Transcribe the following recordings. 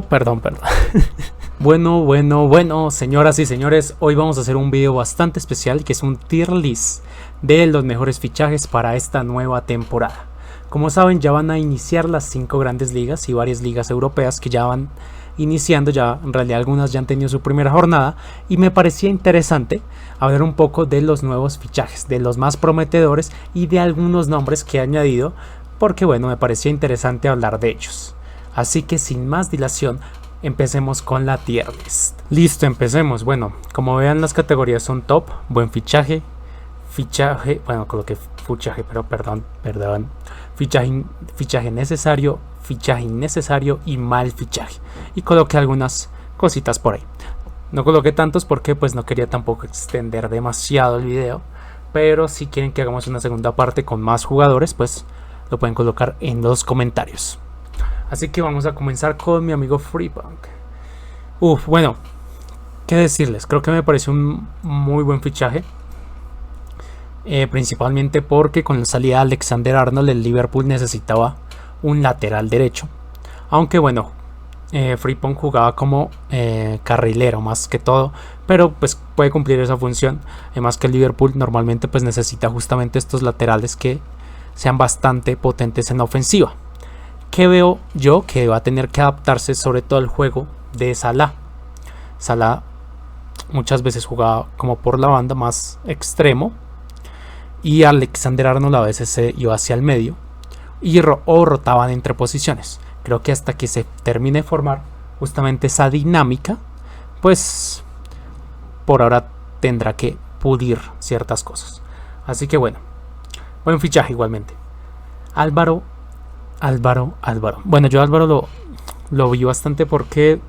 Perdón. Bueno, señoras y señores, hoy vamos a hacer un video bastante especial que es un tier list de los mejores fichajes para esta nueva temporada. Como saben, ya van a iniciar las 5 grandes ligas y varias ligas europeas que ya van iniciando, ya en realidad algunas ya han tenido su primera jornada, y me parecía interesante hablar un poco de los nuevos fichajes, de los más prometedores y de algunos nombres que he añadido, porque bueno, me parecía interesante hablar de ellos. Así que sin más dilación, empecemos con la tier list. Listo, empecemos. Bueno, como vean, las categorías son top, buen fichaje, coloqué fichaje, pero perdón, fichaje necesario, fichaje innecesario y mal fichaje. Y coloqué algunas cositas por ahí. No coloqué tantos porque pues no quería tampoco extender demasiado el video, pero si quieren que hagamos una segunda parte con más jugadores, pues lo pueden colocar en los comentarios. Así que vamos a comenzar con mi amigo Freepunk. Bueno, qué decirles, creo que me pareció un muy buen fichaje. Principalmente porque con la salida de Alexander Arnold, el Liverpool necesitaba un lateral derecho. Aunque bueno, Freepunk jugaba como carrilero más que todo, pero pues puede cumplir esa función. Además que el Liverpool normalmente pues necesita justamente estos laterales que sean bastante potentes en la ofensiva. Que veo yo que va a tener que adaptarse sobre todo al juego de Salah. Salah muchas veces jugaba como por la banda, más extremo, y Alexander Arnold a veces se iba hacia el medio o rotaban entre posiciones. Creo que hasta que se termine de formar justamente esa dinámica, pues por ahora tendrá que pulir ciertas cosas. Así que bueno, buen fichaje igualmente. Álvaro. Bueno, yo Álvaro lo vi bastante porque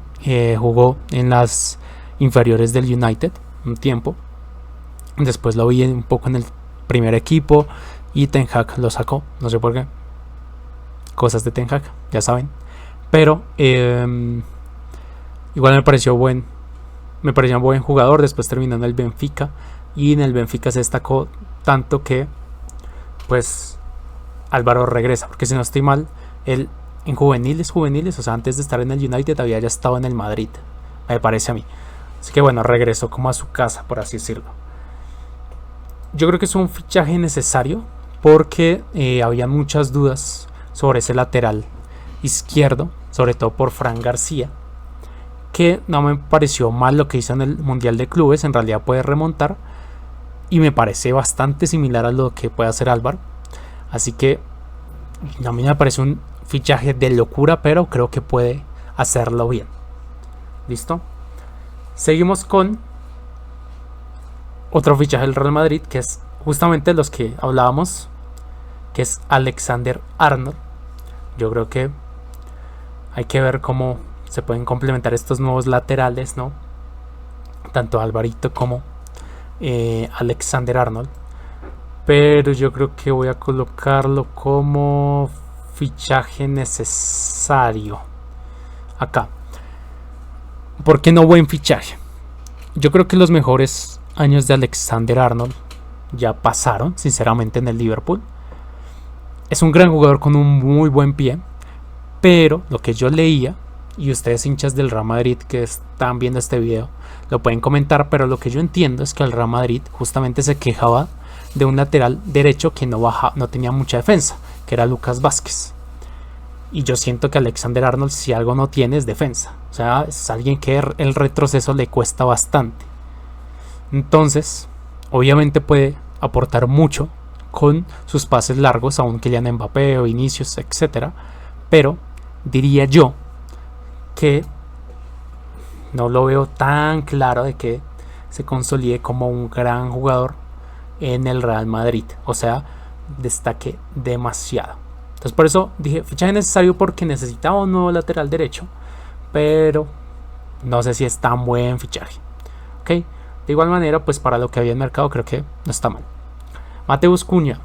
jugó en las inferiores del United un tiempo. Después lo vi un poco en el primer equipo y Ten Hag lo sacó, no sé por qué. Cosas de Ten Hag, ya saben. Pero igual me pareció un buen jugador. Después terminó en el Benfica, y en el Benfica se destacó tanto que pues Álvaro regresa, porque si no estoy mal, él en juveniles, o sea, antes de estar en el United había ya estado en el Madrid, me parece a mí. Así que bueno, regresó como a su casa, por así decirlo. Yo creo que es un fichaje necesario porque había muchas dudas sobre ese lateral izquierdo, sobre todo por Fran García, que no me pareció mal lo que hizo en el Mundial de Clubes. En realidad puede remontar y me parece bastante similar a lo que puede hacer Álvaro. Así que a mí me parece un fichaje de locura, pero creo que puede hacerlo bien. ¿Listo? Seguimos con otro fichaje del Real Madrid, que es justamente los que hablábamos, que es Alexander Arnold. Yo creo que hay que ver cómo se pueden complementar estos nuevos laterales, ¿no? Tanto Alvarito como Alexander Arnold. Pero yo creo que voy a colocarlo como fichaje necesario acá. ¿Por qué no buen fichaje? Yo creo que los mejores años de Alexander Arnold ya pasaron, sinceramente, en el Liverpool. Es un gran jugador con un muy buen pie, pero lo que yo leía, y ustedes hinchas del Real Madrid que están viendo este video lo pueden comentar, pero lo que yo entiendo es que el Real Madrid justamente se quejaba de un lateral derecho que no tenía mucha defensa, que era Lucas Vázquez. Y yo siento que Alexander Arnold, si algo no tiene, es defensa. O sea, es alguien que el retroceso le cuesta bastante. Entonces, obviamente puede aportar mucho con sus pases largos a un Kylian Mbappé o Vinicius, etc. Pero diría yo que no lo veo tan claro de que se consolide como un gran jugador en el Real Madrid. O sea, destaque demasiado. Entonces por eso dije fichaje necesario, porque necesitaba un nuevo lateral derecho, pero no sé si es tan buen fichaje. Ok, de igual manera, pues para lo que había en el mercado creo que no está mal. Matheus Cunha.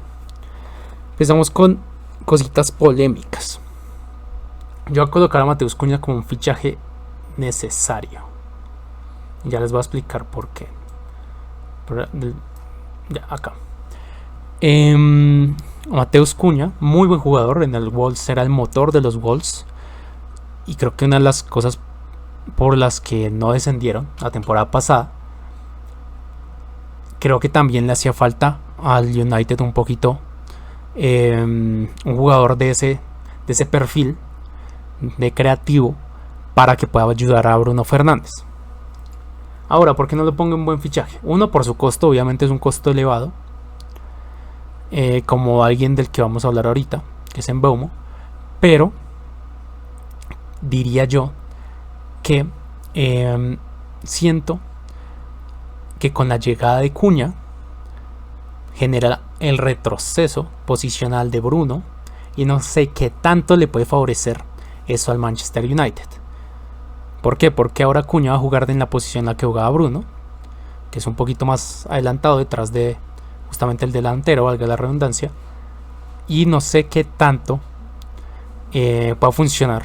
Empezamos con cositas polémicas. Yo voy a colocar a Matheus Cunha como un fichaje necesario. Ya les voy a explicar por qué. Ya, acá. Matheus Cunha, muy buen jugador. En el Wolves era el motor de los Wolves. Y creo que una de las cosas por las que no descendieron la temporada pasada, creo que también le hacía falta al United un poquito un jugador de ese perfil de creativo para que pueda ayudar a Bruno Fernández. Ahora, ¿por qué no lo pongo en buen fichaje? Uno, por su costo, obviamente es un costo elevado, como alguien del que vamos a hablar ahorita, que es Mbeumo, pero diría yo que siento que con la llegada de Cunha genera el retroceso posicional de Bruno y no sé qué tanto le puede favorecer eso al Manchester United. ¿Por qué? Porque ahora Cunha va a jugar en la posición en la que jugaba Bruno, que es un poquito más adelantado detrás de justamente el delantero, valga la redundancia, y no sé qué tanto pueda funcionar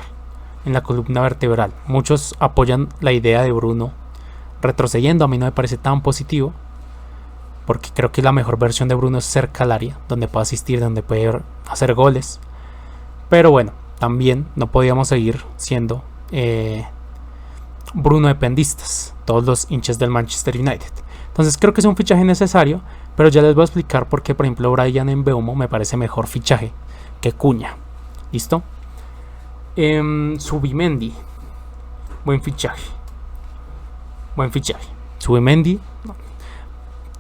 en la columna vertebral. Muchos apoyan la idea de Bruno retrocediendo, a mí no me parece tan positivo, porque creo que la mejor versión de Bruno es cerca al área, donde puede asistir, donde puede hacer goles. Pero bueno, también no podíamos seguir siendo Bruno dependistas, todos los hinchas del Manchester United. Entonces creo que es un fichaje necesario, pero ya les voy a explicar por qué, por ejemplo, Bryan Mbeumo me parece mejor fichaje que Cunha. ¿Listo? Zubimendi, buen fichaje. Zubimendi,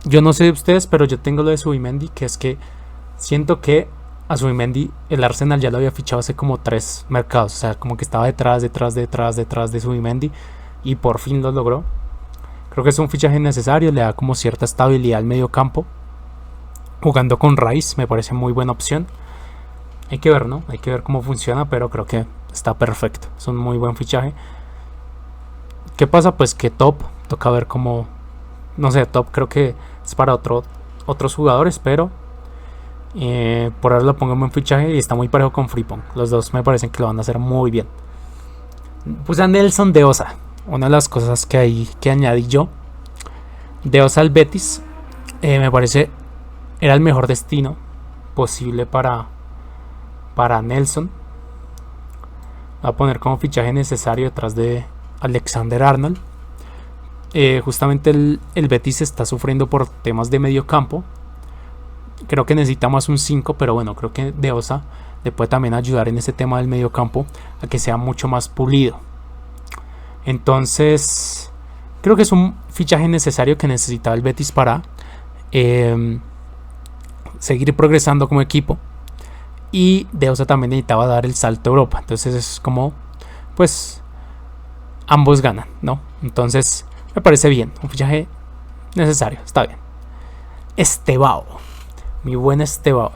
yo no sé de ustedes, pero yo tengo lo de Zubimendi, que es que siento que a Zubimendi el Arsenal ya lo había fichado hace como 3 mercados, o sea, como que estaba detrás de Zubimendi y por fin lo logró. Creo que es un fichaje necesario, le da como cierta estabilidad al medio campo. Jugando con Rice me parece muy buena opción. Hay que ver, ¿no? Hay que ver cómo funciona, pero creo que está perfecto. Es un muy buen fichaje. ¿Qué pasa? Pues que Top, toca ver cómo... No sé, Top creo que es para otros jugadores, pero por ahora lo pongo en buen fichaje y está muy parejo con Frimpong. Los dos me parecen que lo van a hacer muy bien. Puse a Nelson de Osa. Una de las cosas que añadí yo, de Osa al Betis, me parece era el mejor destino posible para Nelson. Voy a poner como fichaje necesario detrás de Alexander Arnold. Justamente el Betis está sufriendo por temas de medio campo. Creo que necesita más un 5, pero bueno, creo que De Osa le puede también ayudar en ese tema del medio campo a que sea mucho más pulido. Entonces creo que es un fichaje necesario que necesitaba el Betis para seguir progresando como equipo, y De Osa también necesitaba dar el salto a Europa. Entonces es como, pues, ambos ganan, ¿no? Entonces me parece bien, un fichaje necesario, está bien. Estevao, mi buen Estevao.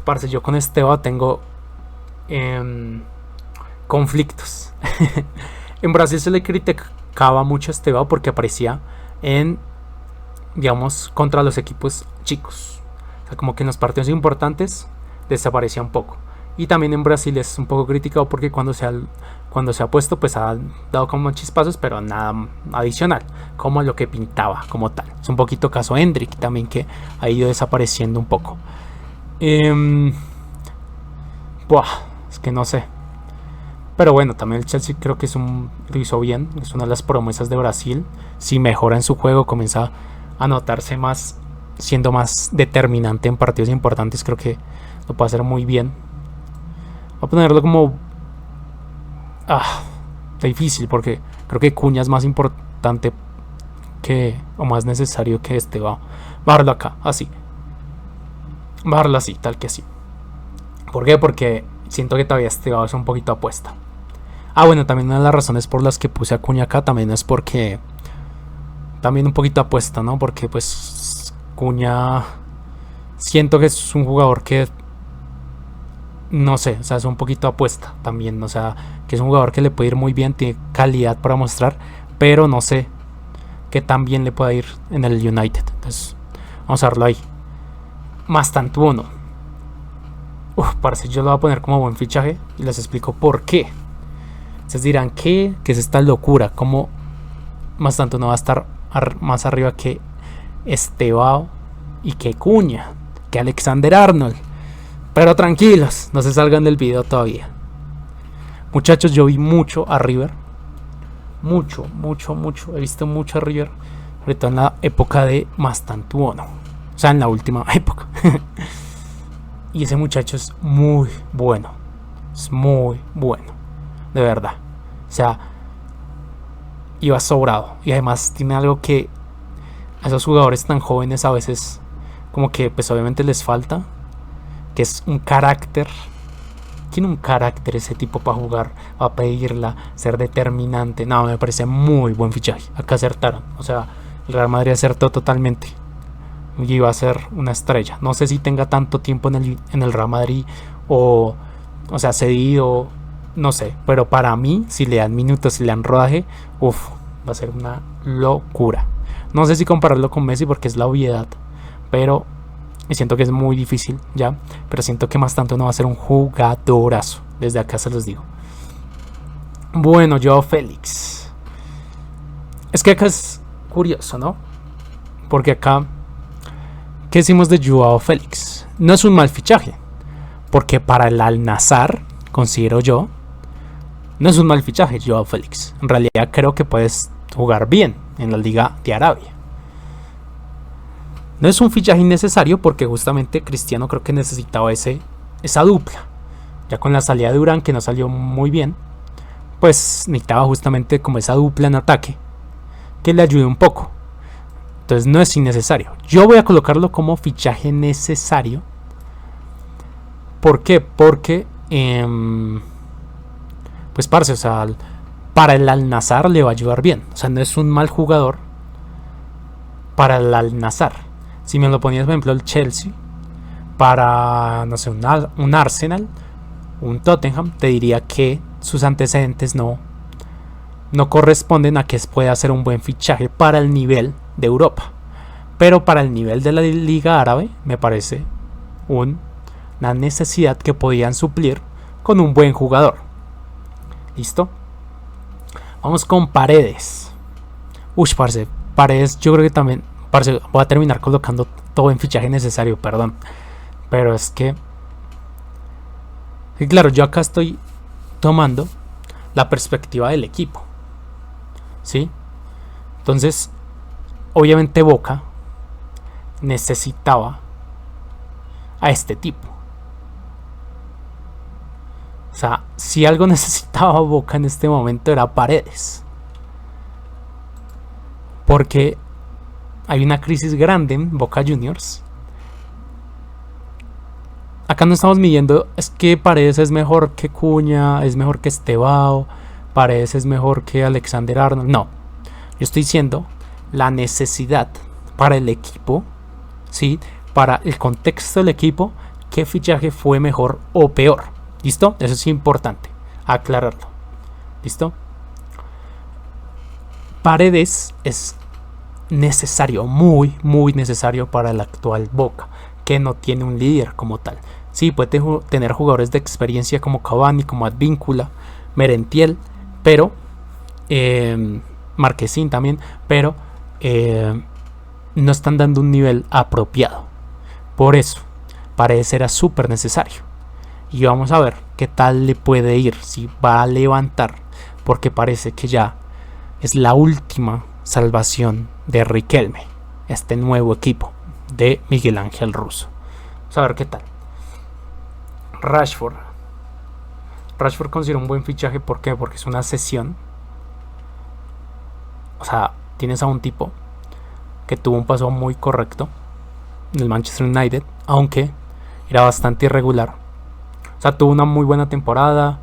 Parce, yo con Estevao tengo conflictos. En Brasil se le criticaba mucho a Estevao porque aparecía digamos, contra los equipos chicos. O sea, como que en los partidos importantes desaparecía un poco. Y también en Brasil es un poco criticado porque cuando se ha puesto, pues ha dado como chispazos, pero nada adicional, como lo que pintaba como tal. Es un poquito caso Hendrik también, que ha ido desapareciendo un poco. Es que no sé. Pero bueno, también el Chelsea creo que lo hizo bien. Es una de las promesas de Brasil. Si mejora en su juego, comienza a notarse más, siendo más determinante en partidos importantes, creo que lo puede hacer muy bien. Voy a ponerlo como... está difícil porque creo que Cunha es más importante o más necesario que Estevao. Bajarlo acá, así. Bajarlo así, tal que así. ¿Por qué? Porque siento que todavía Estevao es un poquito apuesta. Bueno, también una de las razones por las que puse a Cunha acá también es porque también un poquito apuesta, ¿no? Porque pues Cunha siento que es un jugador que no sé, o sea, es un poquito apuesta también, o sea, que es un jugador que le puede ir muy bien, tiene calidad para mostrar, pero no sé qué tan bien le pueda ir en el United. Entonces, vamos a verlo ahí. Mastantuono. Parece yo lo voy a poner como buen fichaje y les explico por qué. Ustedes dirán, ¿qué es esta locura? ¿Cómo Mastantuono va a estar más arriba que Estevao y que Cunha, que Alexander Arnold? Pero tranquilos, no se salgan del video todavía. Muchachos, yo vi mucho a River. Mucho. He visto mucho a River. Sobre todo en la época de Mastantuono. O sea, en la última época. Y ese muchacho es muy bueno. Es muy bueno. De verdad. O sea, iba sobrado. Y además tiene algo que a esos jugadores tan jóvenes a veces como que pues obviamente les falta. Que es un carácter. Tiene un carácter ese tipo para jugar, para pedirla, ser determinante. No, me parece muy buen fichaje. Acá acertaron. O sea, el Real Madrid acertó totalmente. Y iba a ser una estrella. No sé si tenga tanto tiempo en el Real Madrid o sea, cedido. No sé. Pero para mí, si le dan minutos, si le dan rodaje, va a ser una locura. No sé si compararlo con Messi porque es la obviedad. Pero siento que es muy difícil ya. Pero siento que más tanto no va a ser un jugadorazo. Desde acá se los digo. Bueno, Joao Félix. Es que acá es curioso, ¿no? Porque acá, ¿qué decimos de Joao Félix? No es un mal fichaje. Porque para el Al-Nassr, considero yo, no es un mal fichaje Joao Félix. En realidad creo que puedes jugar bien en la Liga de Arabia. No es un fichaje innecesario porque justamente Cristiano creo que necesitaba esa dupla. Ya con la salida de Durán, que no salió muy bien, pues necesitaba justamente como esa dupla en ataque que le ayude un poco. Entonces no es innecesario. Yo voy a colocarlo como fichaje necesario. ¿Por qué? Porque pues parce, o sea, para el Al-Nassr le va a ayudar bien. O sea, no es un mal jugador para el Al-Nassr. Si me lo ponías, por ejemplo, el Chelsea, para, no sé, un Arsenal, un Tottenham, te diría que sus antecedentes no corresponden a que pueda ser un buen fichaje para el nivel de Europa. Pero para el nivel de la Liga Árabe, me parece una necesidad que podían suplir con un buen jugador. ¿Listo? Vamos con Paredes. Parce, Paredes yo creo que también... Parce, voy a terminar colocando todo en fichaje necesario, perdón. Pero es que... Y claro, yo acá estoy tomando la perspectiva del equipo. ¿Sí? Entonces, obviamente Boca necesitaba a este tipo. O sea, si algo necesitaba Boca en este momento era Paredes. Porque hay una crisis grande en Boca Juniors. Acá no estamos midiendo, es que Paredes es mejor que Cuña, es mejor que Estevao, Paredes es mejor que Alexander Arnold. No, yo estoy diciendo la necesidad para el equipo, ¿sí? Para el contexto del equipo, qué fichaje fue mejor o peor. ¿Listo? Eso es importante aclararlo. ¿Listo? Paredes es necesario, muy necesario para el actual Boca, que no tiene un líder como tal. Sí, puede tener jugadores de experiencia como Cavani, como Advíncula, Merentiel, pero Marquesín también, pero no están dando un nivel apropiado. Por eso, Paredes era súper necesario. Y vamos a ver qué tal le puede ir, si va a levantar, porque parece que ya es la última salvación de Riquelme, este nuevo equipo de Miguel Ángel Russo. Vamos a ver qué tal. Rashford considero un buen fichaje. ¿Por qué? Porque es una cesión. O sea, tienes a un tipo que tuvo un paso muy correcto en el Manchester United, aunque era bastante irregular. O sea, tuvo una muy buena temporada.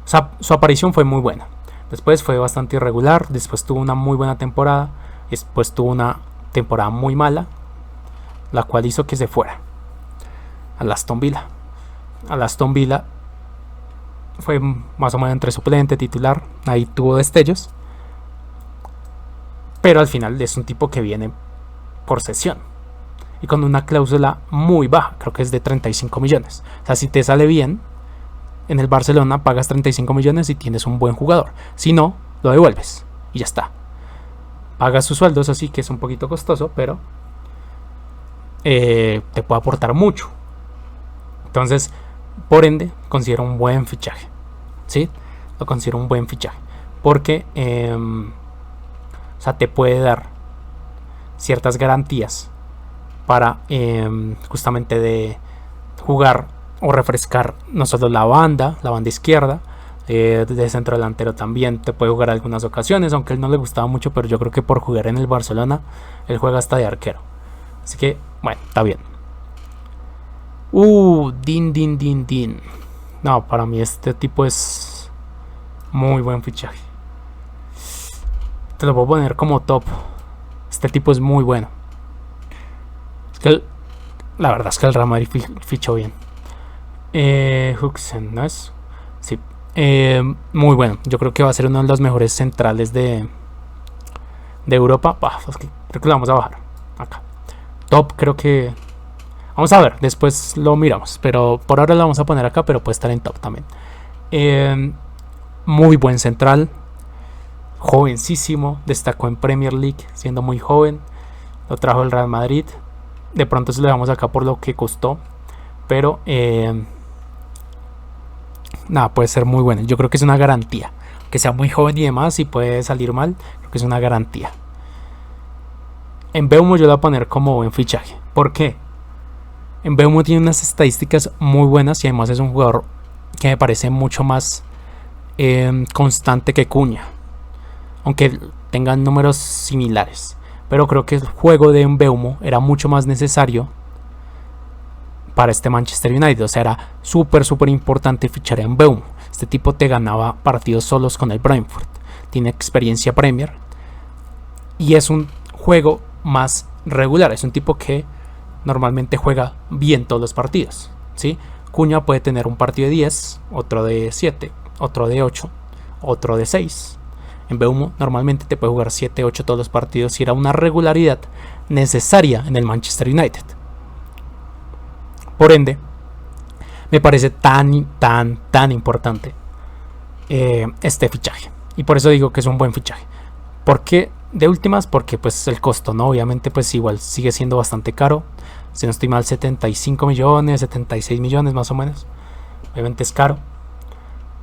O sea, su aparición fue muy buena. Después fue bastante irregular. Después tuvo una muy buena temporada. Después tuvo una temporada muy mala, la cual hizo que se fuera al Aston Villa. Al Aston Villa fue más o menos entre suplente, titular. Ahí tuvo destellos. Pero al final es un tipo que viene por cesión. Y con una cláusula muy baja. Creo que es de 35 millones. O sea, si te sale bien en el Barcelona, pagas 35 millones y tienes un buen jugador. Si no, lo devuelves y ya está. Pagas sus sueldos, así que es un poquito costoso, pero te puede aportar mucho. Entonces, por ende, considero un buen fichaje, ¿sí? lo considero un buen fichaje. Porque o sea, te puede dar ciertas garantías para justamente de jugar o refrescar no solo la banda izquierda, de centro delantero también te puede jugar algunas ocasiones, aunque a él no le gustaba mucho, pero yo creo que por jugar en el Barcelona él juega hasta de arquero, así que bueno, está bien. Din. No, para mí este tipo es muy buen fichaje. Te lo puedo poner como top. Este tipo es muy bueno. Es que la verdad es que el Real Madrid fichó bien. Huxen, ¿no es? Sí. Muy bueno. Yo creo que va a ser uno de los mejores centrales de Europa. Es que creo que lo vamos a bajar. Acá. Top, creo que. Vamos a ver, después lo miramos. Pero por ahora lo vamos a poner acá, pero puede estar en top también. Muy buen central. Jovencísimo. Destacó en Premier League siendo muy joven. Lo trajo el Real Madrid. De pronto se lo damos acá por lo que costó. Pero nada, puede ser muy bueno. Yo creo que es una garantía. Que sea muy joven y demás, y puede salir mal, creo que es una garantía. En Mbeumo yo lo voy a poner como buen fichaje. ¿Por qué? Mbeumo tiene unas estadísticas muy buenas y además es un jugador que me parece mucho más constante que Cunha, aunque tengan números similares. Pero creo que el juego de Mbeumo era mucho más necesario para este Manchester United. O sea, era súper importante fichar a Mbeumo. Este tipo te ganaba partidos solos con el Brentford. Tiene experiencia Premier. Y es un juego más regular. Es un tipo que normalmente juega bien todos los partidos, ¿sí? Cunha puede tener un partido de 10, otro de 7, otro de 8, otro de 6. Mbeumo normalmente te puede jugar 7, 8 todos los partidos y era una regularidad necesaria en el Manchester United. Por ende, me parece tan importante este fichaje. Y por eso digo que es un buen fichaje. ¿Por qué? De últimas, porque pues el costo, ¿no? Obviamente pues igual sigue siendo bastante caro. Si no estoy mal, 75 millones, 76 millones más o menos. Obviamente es caro.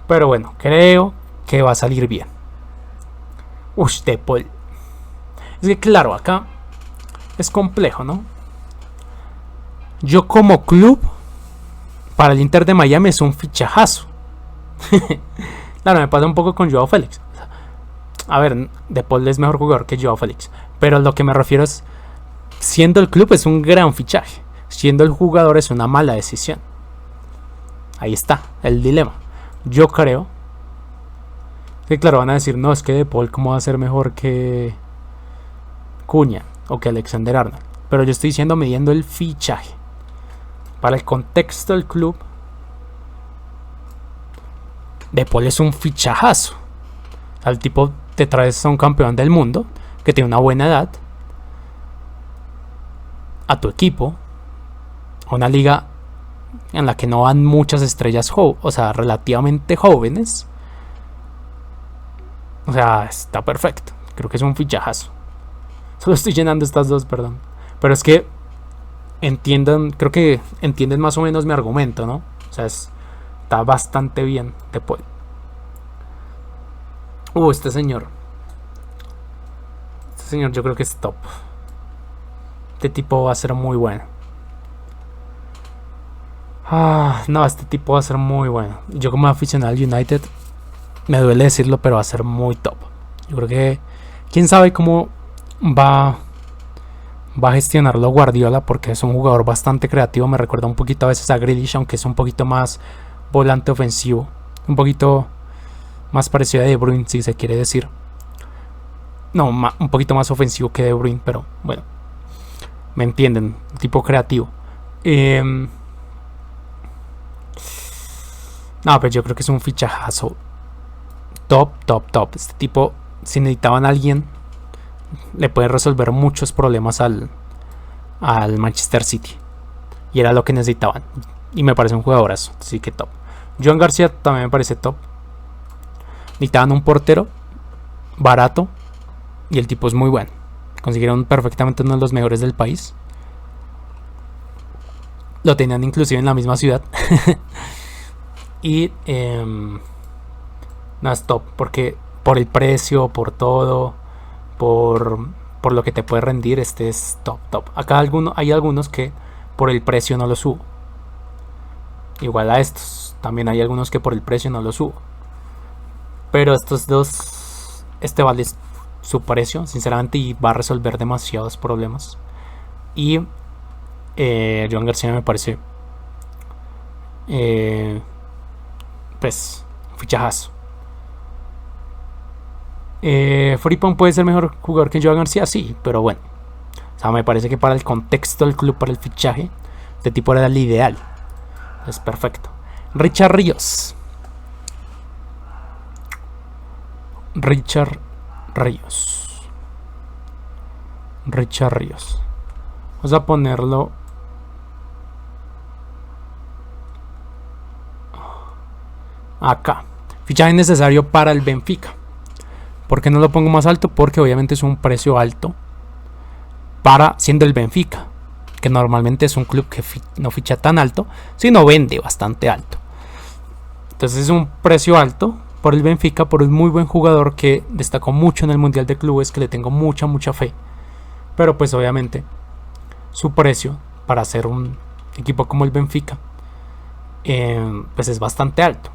Pero bueno, creo que va a salir bien. De Paul. Es que claro, acá es complejo, ¿no? Yo como club, para el Inter de Miami es un fichajazo. Claro, me pasa un poco con Joao Félix. A ver, De Paul es mejor jugador que Joao Félix. Pero lo que me refiero es, siendo el club es un gran fichaje, siendo el jugador es una mala decisión. Ahí está el dilema. Yo creo que claro, van a decir, no, es que De Paul cómo va a ser mejor que Cunha o que Alexander Arnold. Pero yo estoy diciendo midiendo el fichaje. Para el contexto del club, De Paul es un fichajazo. Al tipo te traes a un campeón del mundo que tiene una buena edad, a tu equipo, a una liga en la que no van muchas estrellas relativamente jóvenes. O sea, está perfecto. Creo que es un fichajazo. Solo estoy llenando estas dos, perdón. Pero es que creo que entienden más o menos mi argumento, ¿no? O sea, está bastante bien De Paul. Este señor yo creo que es top. Este tipo va a ser muy bueno. No, este tipo va a ser muy bueno. Yo como aficionado al United, me duele decirlo, pero va a ser muy top. Yo creo que quién sabe cómo va a gestionarlo Guardiola, porque es un jugador bastante creativo. Me recuerda un poquito a veces a Grealish, aunque es un poquito más volante ofensivo, un poquito más parecido a De Bruyne, si se quiere decir. No, un poquito más ofensivo que De Bruyne, pero bueno, me entienden, tipo creativo. No, pero yo creo que es un fichajazo top. Este tipo, si necesitaban a alguien, le puede resolver muchos problemas al Manchester City. Y era lo que necesitaban. Y me parece un jugadorazo, así que top. Joan García también me parece top. Necesitaban un portero barato y el tipo es muy bueno. Consiguieron perfectamente uno de los mejores del país. Lo tenían inclusive en la misma ciudad. Y no es top, porque por el precio, por todo, por lo que te puede rendir, este es top, top. Acá hay algunos que por el precio no lo subo. Igual a estos, también hay algunos que por el precio no lo subo. Pero estos dos, este vale su precio, sinceramente, y va a resolver demasiados problemas. Y Joan García me parece pues fichajazo. Frimpong puede ser mejor jugador que Joan García, sí, pero bueno, o sea, me parece que para el contexto del club, para el fichaje, este tipo era el ideal. Es perfecto. Richard Ríos. Richard Ríos. Vamos a ponerlo acá. Fichaje necesario para el Benfica. ¿Por qué no lo pongo más alto? Porque obviamente es un precio alto para siendo el Benfica, que normalmente es un club que no ficha tan alto, sino vende bastante alto. Entonces es un precio alto por el Benfica, por un muy buen jugador que destacó mucho en el Mundial de Clubes, que le tengo mucha fe. Pero pues obviamente su precio para ser un equipo como el Benfica pues es bastante alto,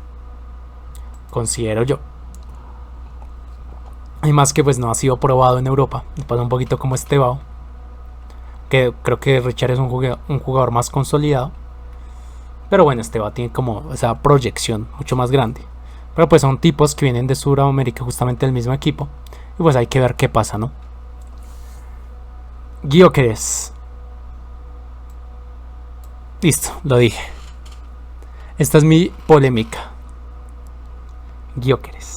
considero yo. Y más que pues no ha sido probado en Europa. Me pasa un poquito como Estevao, que creo que Richard es un jugador más consolidado. Pero bueno, Estevao tiene como esa proyección mucho más grande. Pero pues son tipos que vienen de Sudamérica, justamente del mismo equipo. Y pues hay que ver qué pasa, ¿no? Gyökeres. Listo, lo dije. Esta es mi polémica. Gyökeres.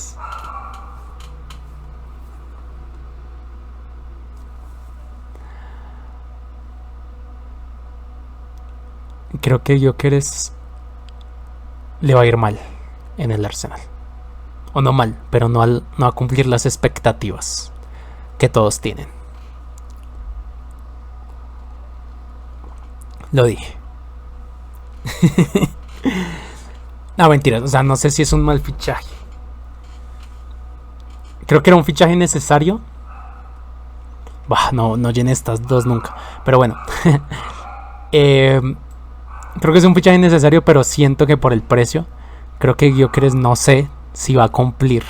Creo que Gyökeres le va a ir mal en el Arsenal. O no mal, pero no a cumplir las expectativas que todos tienen. Lo dije. No, mentiras. O sea, no sé si es un mal fichaje. Creo que era un fichaje necesario. Bah, no llené estas dos nunca. Pero bueno. Creo que es un fichaje necesario, pero siento que por el precio, creo que Gyökeres no sé si va a cumplir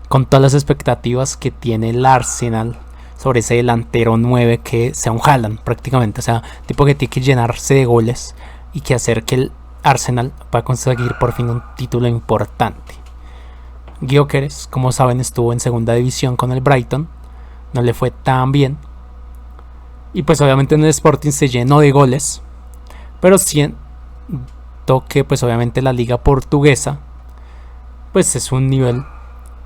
con todas las expectativas que tiene el Arsenal sobre ese delantero 9 que sea un Haaland prácticamente. O sea, tipo que tiene que llenarse de goles y que hacer que el Arsenal pueda conseguir por fin un título importante. Gyökeres, como saben, estuvo en segunda división con el Brighton, no le fue tan bien. Y pues obviamente en el Sporting se llenó de goles. Pero siento que pues obviamente la liga portuguesa pues es un nivel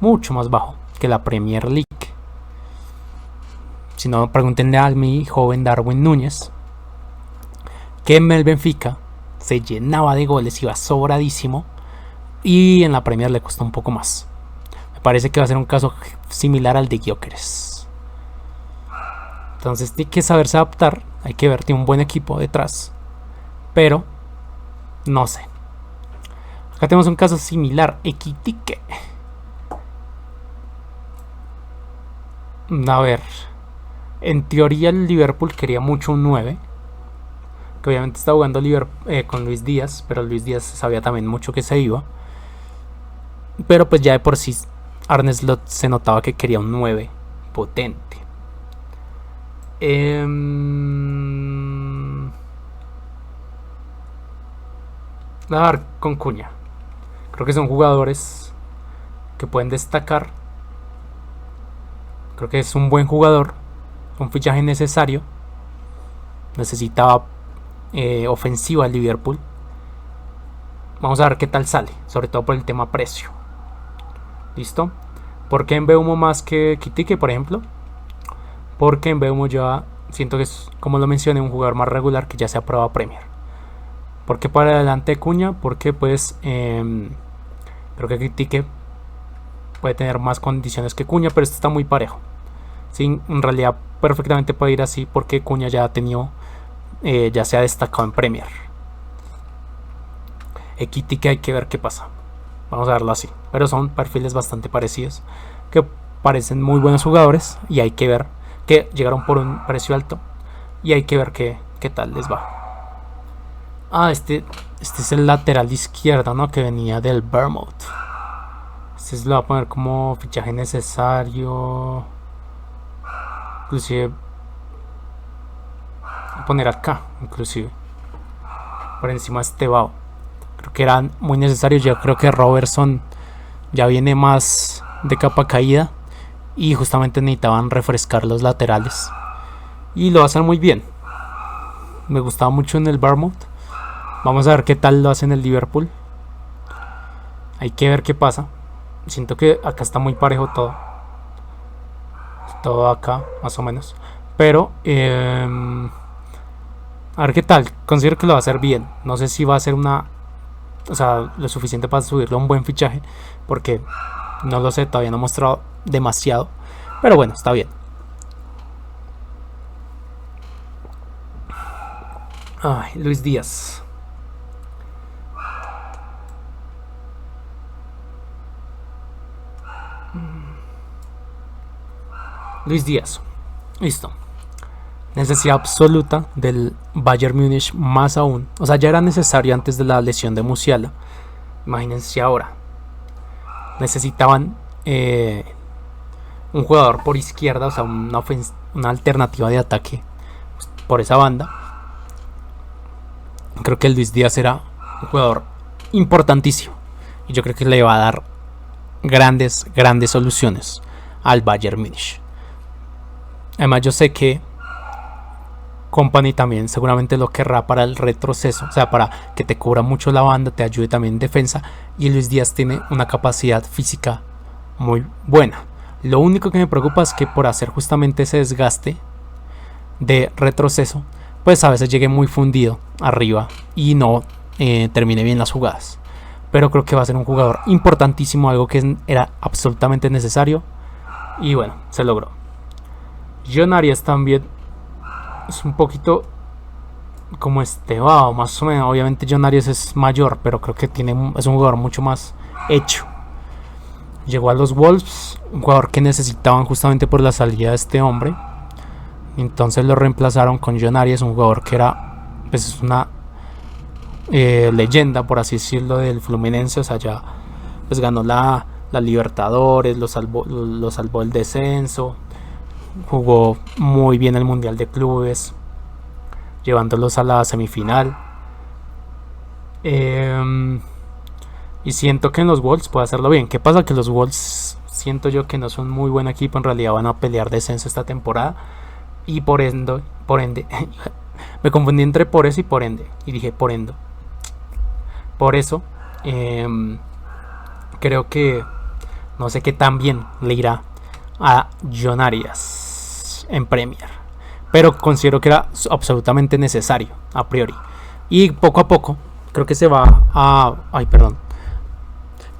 mucho más bajo que la Premier League. Si no, pregúntenle a mi joven Darwin Núñez, que en el Benfica se llenaba de goles, iba sobradísimo, y en la Premier le costó un poco más. Me parece que va a ser un caso similar al de Gyökeres. Entonces tiene que saberse adaptar, hay que ver, tiene un buen equipo detrás. Pero no sé. Acá tenemos un caso similar. Ekitike. A ver. En teoría el Liverpool quería mucho un 9. Que obviamente está jugando con Luis Díaz. Pero Luis Díaz sabía también mucho que se iba. Pero pues ya de por sí Arne Slot se notaba que quería un 9 potente. A ver, con Cuña. Creo que son jugadores que pueden destacar. Creo que es un buen jugador. Un fichaje necesario. Necesitaba ofensiva al Liverpool. Vamos a ver qué tal sale. Sobre todo por el tema precio. ¿Listo? ¿Por qué en Mbeumo más que Ekitike, por ejemplo? Porque en Mbeumo ya siento que es, como lo mencioné, un jugador más regular que ya se ha probado a Premier. ¿Por qué para adelante Cuña? Porque pues creo que Ekitike puede tener más condiciones que Cuña, pero esto está muy parejo. Sí, en realidad perfectamente puede ir así porque Cuña ya ha tenido, ya se ha destacado en Premier. Ekitike hay que ver qué pasa. vamos a verlo así. Pero son perfiles bastante parecidos, que parecen muy buenos jugadores, y hay que ver que llegaron por un precio alto, y hay que ver qué tal les va. Este es el lateral izquierdo, ¿no? Que venía del Bournemouth. Este se lo va a poner como fichaje necesario. Inclusive voy a poner acá, inclusive por encima de Estevao. Creo que eran muy necesarios. Yo creo que Robertson ya viene más de capa caída, y justamente necesitaban refrescar los laterales, y lo hacen muy bien. Me gustaba mucho en el Bournemouth. Vamos a ver qué tal lo hace en el Liverpool. Hay que ver qué pasa. Siento que acá está muy parejo todo. Todo acá, más o menos. Pero, a ver qué tal. Considero que lo va a hacer bien. No sé si va a ser lo suficiente para subirle un buen fichaje, porque no lo sé, todavía no ha mostrado demasiado. Pero bueno, está bien. Ay, Luis Díaz. Luis Díaz. Listo. Necesidad absoluta del Bayern Múnich, más aún. O sea, ya era necesario antes de la lesión de Musiala. Imagínense ahora. Necesitaban un jugador por izquierda, o sea, una alternativa de ataque por esa banda. Creo que el Luis Díaz era un jugador importantísimo, y yo creo que le va a dar grandes soluciones al Bayern Múnich. Además, yo sé que Company también seguramente lo querrá para el retroceso, o sea, para que te cubra mucho la banda, te ayude también en defensa, y Luis Díaz tiene una capacidad física muy buena. Lo único que me preocupa es que por hacer justamente ese desgaste de retroceso, pues a veces llegue muy fundido arriba y no termine bien las jugadas. Pero creo que va a ser un jugador importantísimo, algo que era absolutamente necesario, y bueno, se logró. John Arias también es un poquito como Estevao, más o menos. Obviamente John Arias es mayor, pero creo que es un jugador mucho más hecho. Llegó a los Wolves, un jugador que necesitaban justamente por la salida de este hombre. Entonces lo reemplazaron con John Arias, un jugador que era, pues, es una leyenda, por así decirlo, del Fluminense. O sea, ya pues ganó la Libertadores, lo salvó el descenso. Jugó muy bien el Mundial de Clubes, llevándolos a la semifinal. Y siento que en los Wolves puede hacerlo bien. ¿Qué pasa? Que los Wolves siento yo que no son muy buen equipo. En realidad van a pelear descenso esta temporada. Y por ende me confundí entre por eso y por ende. Y dije por ende. Por eso creo que no sé qué tan bien le irá a John Arias en Premier, pero considero que era absolutamente necesario a priori, y poco a poco creo que se va a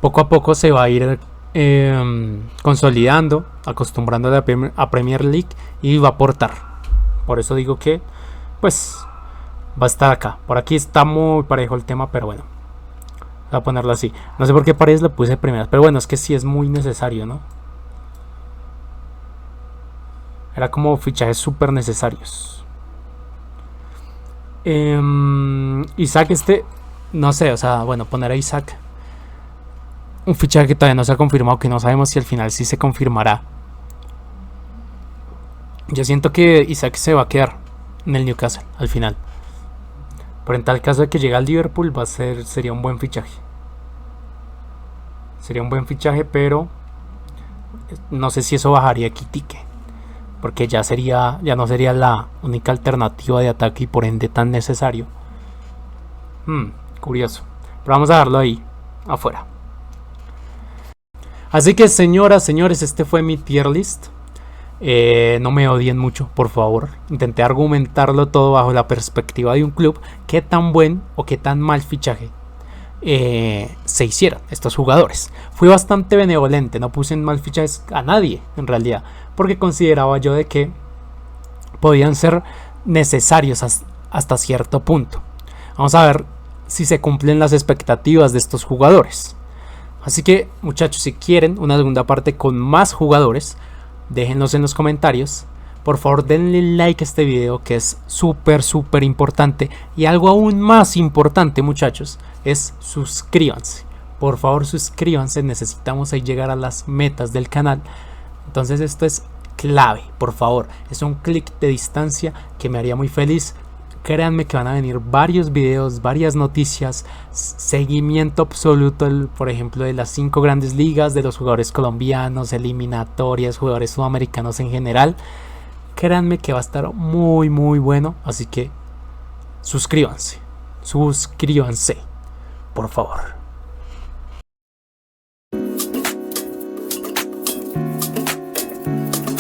poco a poco se va a ir consolidando, acostumbrando a Premier League, y va a aportar. Por eso digo que pues va a estar acá. Por aquí está muy parejo el tema, pero bueno, voy a ponerlo así. No sé por qué Paredes lo puse primero, pero bueno, es que sí es muy necesario, ¿no? Era como fichajes súper necesarios. Isaac, no sé, o sea, bueno, poner a Isaac, un fichaje que todavía no se ha confirmado, que no sabemos si al final sí se confirmará. Yo siento que Isaac se va a quedar en el Newcastle al final, pero en tal caso de que llegue al Liverpool sería un buen fichaje. Sería un buen fichaje, pero no sé si eso bajaría Quitique, porque ya no sería la única alternativa de ataque y por ende tan necesario. Curioso. Pero vamos a darlo ahí afuera. Así que, señoras, señores, este fue mi tier list. No me odien mucho, por favor. Intenté argumentarlo todo bajo la perspectiva de un club. Qué tan buen o qué tan mal fichaje se hicieron estos jugadores. Fui bastante benevolente, no puse en mal fichajes a nadie en realidad, porque consideraba yo de que podían ser necesarios hasta cierto punto. Vamos a ver si se cumplen las expectativas de estos jugadores. Así que muchachos, si quieren una segunda parte con más jugadores, déjenlos en los comentarios. Por favor denle like a este video, que es súper importante. Y algo aún más importante, muchachos, es suscríbanse. Por favor suscríbanse, necesitamos ahí llegar a las metas del canal. Entonces esto es clave, por favor, es un clic de distancia que me haría muy feliz. Créanme que van a venir varios videos, varias noticias, seguimiento absoluto, por ejemplo, de las 5 grandes ligas, de los jugadores colombianos, eliminatorias, jugadores sudamericanos en general. Créanme que va a estar muy bueno, así que suscríbanse, por favor.